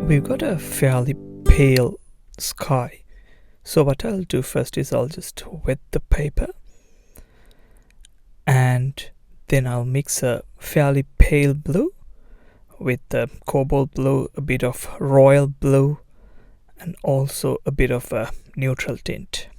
We've got a fairly pale sky, so what I'll do first is I'll just wet the paper, and then I'll mix a fairly pale blue with the cobalt blue, a bit of royal blue, and also a bit of a neutral tint.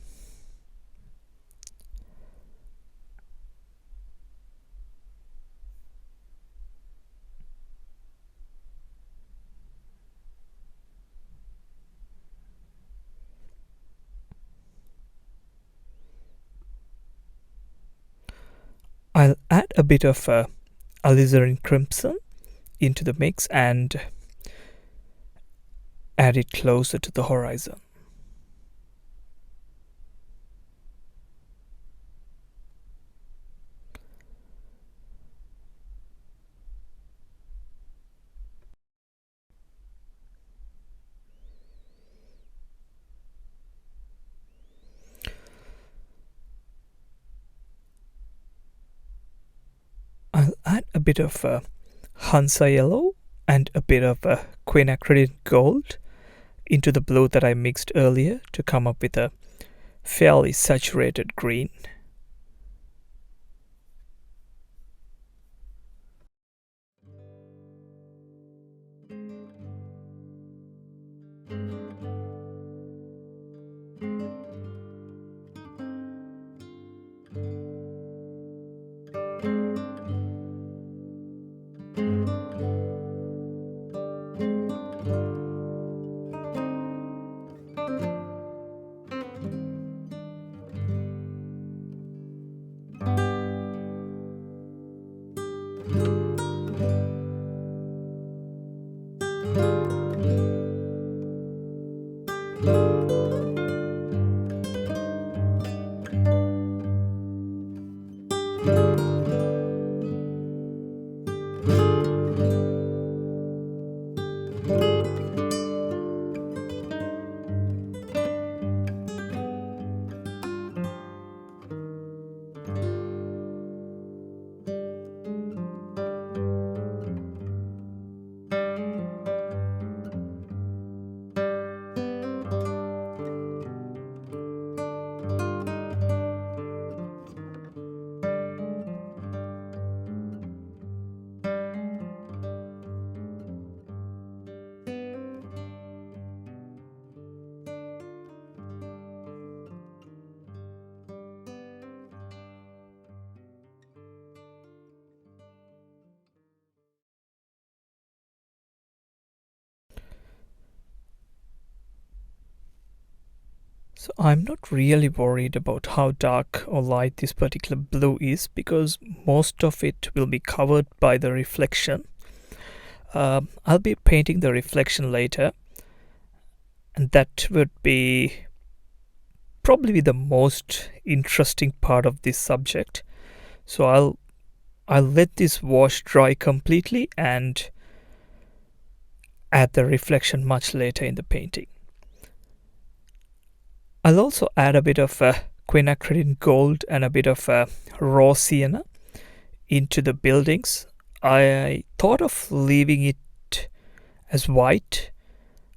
I'll add a bit of alizarin crimson into the mix and add it closer to the horizon. I'll add a bit of Hansa yellow and a bit of quinacridone gold into the blue that I mixed earlier to come up with a fairly saturated green. So I'm not really worried about how dark or light this particular blue is because most of it will be covered by the reflection. I'll be painting the reflection later, and that would be probably the most interesting part of this subject. So I'll let this wash dry completely and add the reflection much later in the painting. I'll also add a bit of quinacridone gold and a bit of raw sienna into the buildings. I thought of leaving it as white,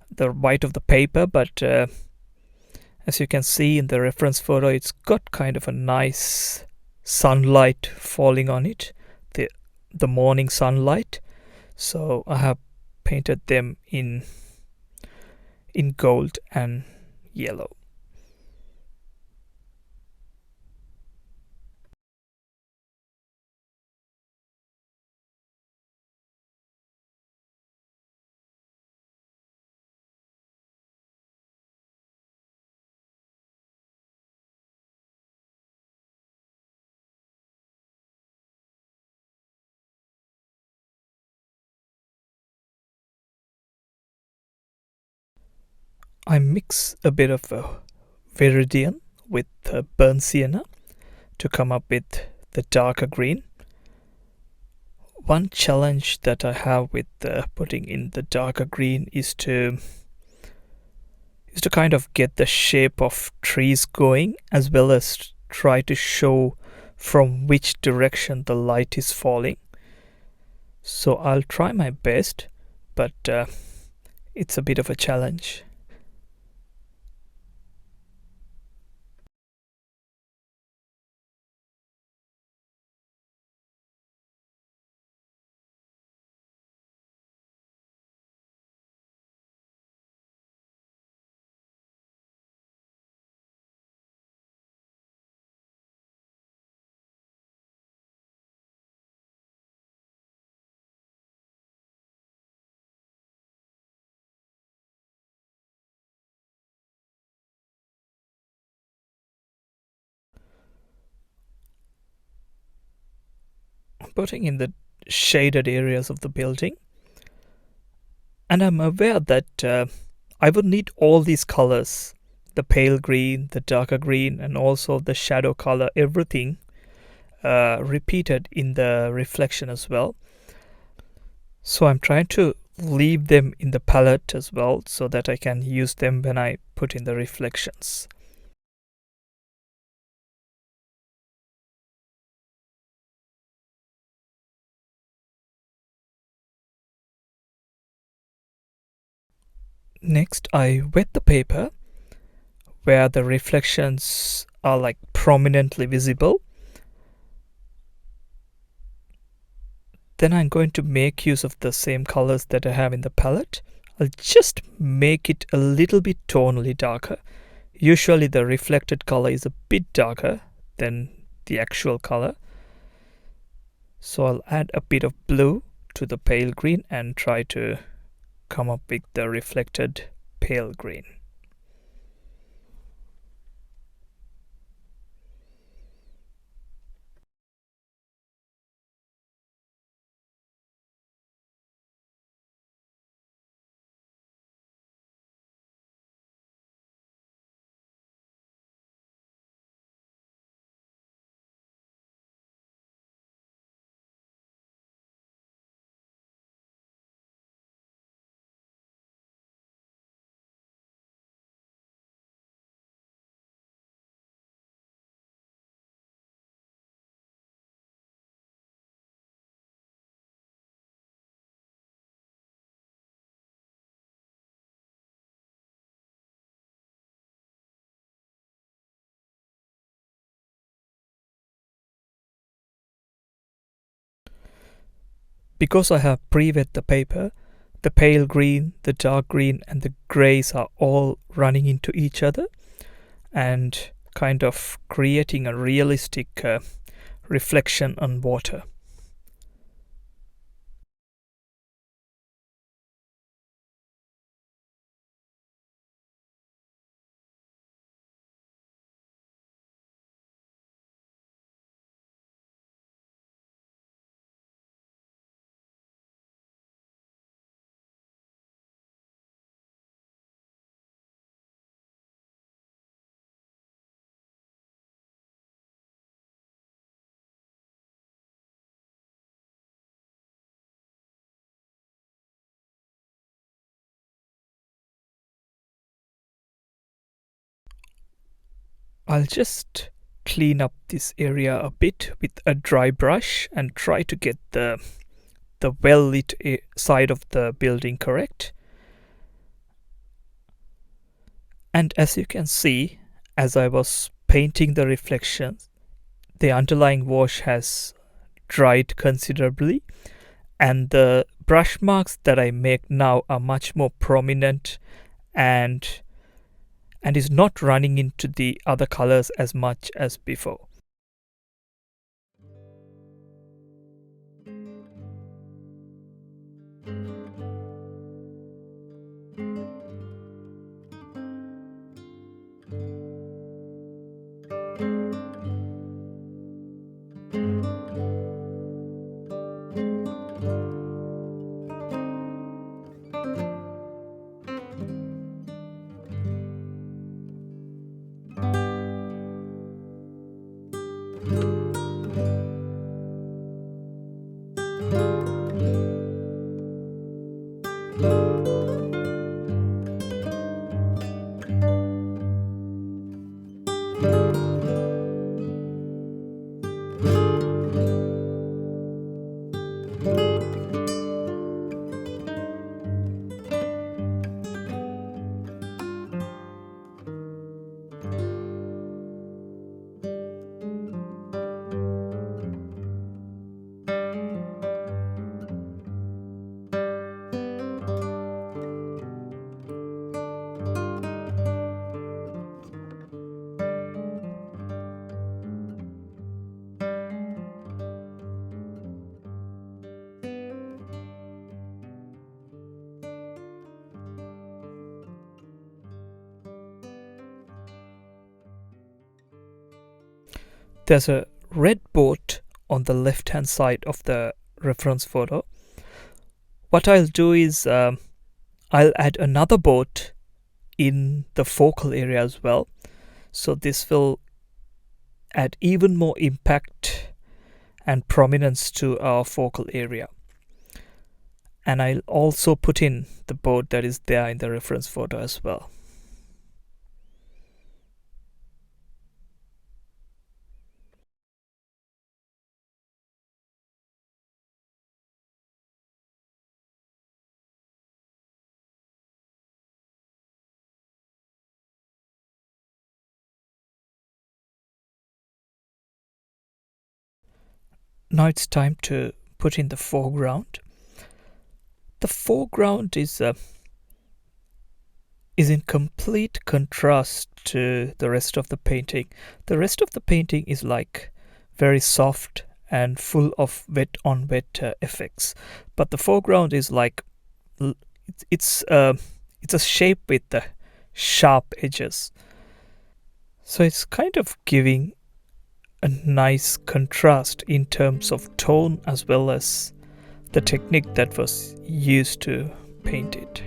the white of the paper, but as you can see in the reference photo, it's got kind of a nice sunlight falling on it, the morning sunlight. So I have painted them in gold and yellow. I mix a bit of Viridian with burnt sienna to come up with the darker green. One challenge that I have with putting in the darker green is to kind of get the shape of trees going, as well as try to show from which direction the light is falling. So I'll try my best, but it's a bit of a challenge. Putting in the shaded areas of the building, and I'm aware that I would need all these colors, the pale green, the darker green, and also the shadow color, everything repeated in the reflection as well. So I'm trying to leave them in the palette as well, so that I can use them when I put in the reflections. Next, I wet the paper where the reflections are like prominently visible. Then I'm going to make use of the same colors that I have in the palette. I'll just make it a little bit tonally darker. Usually the reflected color is a bit darker than the actual color. So I'll add a bit of blue to the pale green and try to come up with the reflected pale green. Because I have pre-wet the paper, the pale green, the dark green, and the greys are all running into each other and kind of creating a realistic reflection on water. I'll just clean up this area a bit with a dry brush and try to get the well lit side of the building correct. And as you can see, as I was painting the reflections, the underlying wash has dried considerably, and the brush marks that I make now are much more prominent and is not running into the other colors as much as before. There's a red boat on the left hand side of the reference photo. What I'll do is I'll add another boat in the focal area as well, so this will add even more impact and prominence to our focal area. And I'll also put in the boat that is there in the reference photo as well. Now it's time to put in the foreground. The foreground is in complete contrast to the rest of the painting. The rest of the painting is like very soft and full of wet on wet effects, but the foreground is like it's a shape with the sharp edges, so it's kind of giving a nice contrast in terms of tone as well as the technique that was used to paint it.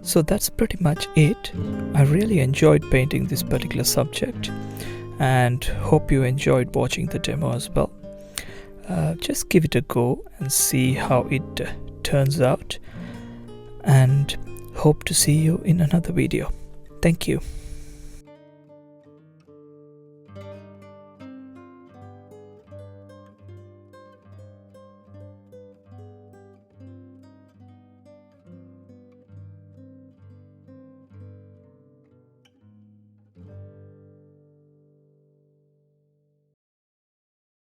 So that's pretty much it. I really enjoyed painting this particular subject and hope you enjoyed watching the demo as well. Just give it a go and see how it turns out, and hope to see you in another video. Thank you.